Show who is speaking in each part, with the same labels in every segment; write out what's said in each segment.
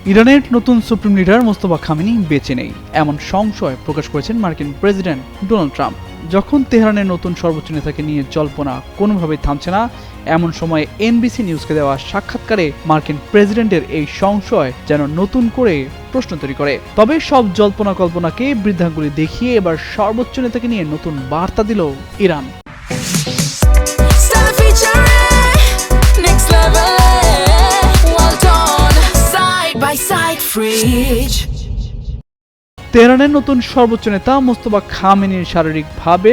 Speaker 1: ইরানের নতুন supreme leader Mostafa Khamenei বেঁচে নেই এমন সংশয় প্রকাশ করেছেন মার্কিন প্রেসিডেন্ট ডোনাল্ড ট্রাম্প। যখন তেহরানের নতুন সর্বোচ্চ নেতাকে নিয়ে জল্পনা কোনোভাবেই থামছে না, এমন সময় এনবিসি নিউজকে দেওয়া সাক্ষাৎকারে মার্কিন প্রেসিডেন্টের এই সংশয় যেন নতুন করে প্রশ্ন তৈরি করে। তবে সব জল্পনা কল্পনাকে বৃদ্ধাঙ্গুলি দেখিয়ে এবার সর্বোচ্চ নেতাকে নিয়ে নতুন বার্তা দিল ইরান। তেহরানের নতুন সর্বোচ্চ নেতা মোস্তফা খামেনির শারীরিকভাবে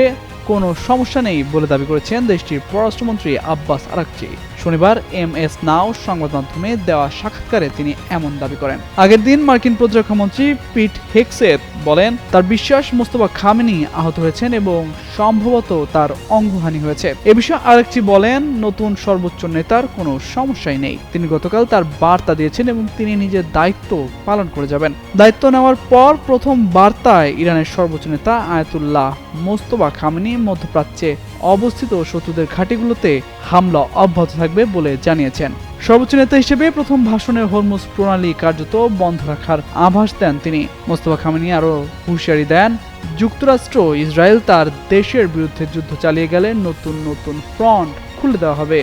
Speaker 1: কোনো সমস্যা নেই বলে দাবি করেছেন দেশটির পররাষ্ট্রমন্ত্রী আব্বাস আরাকচি। শনিবার এমএস নাও সংবাদ মাধ্যমে দেওয়া সাক্ষাৎকারে তিনি এমন দাবি করেন। আগের দিন মার্কিন প্রতিরক্ষামন্ত্রী পিট হেগসেথ বলেন তার বিশ্বাস মোস্তফা খামেনি আহত হয়েছেন এবং সম্ভবত তার অঙ্গহানি হয়েছে। এ বিষয়ে আরাকচি বলেন নতুন সর্বোচ্চ নেতার কোনো সমস্যাই নেই। তিনি গতকাল তার বার্তা দিয়েছেন এবং তিনি নিজের দায়িত্ব পালন করে যাবেন। দায়িত্ব নেওয়ার পর প্রথম বার্তায় ইরানের সর্বোচ্চ নেতা আয়াতুল্লাহ মোস্তফা খামেনি মধ্যপ্রাচ্যে অবস্থিত শত্রুদের ঘাঁটিগুলোতে হামলা অব্যাহত থাকবে বলে জানিয়েছেন। সর্বোচ্চ নেতা হিসেবে প্রথম ভাষণে হরমুজ প্রণালী কার্যত বন্ধ রাখার আভাস দেন তিনি। মোস্তফা খামেনি আরও হুঁশিয়ারি দেন, যুক্তরাষ্ট্র ইসরায়েল তার দেশের বিরুদ্ধে যুদ্ধ চালিয়ে গেলে নতুন নতুন ফ্রন্ট খুলে দেওয়া হবে।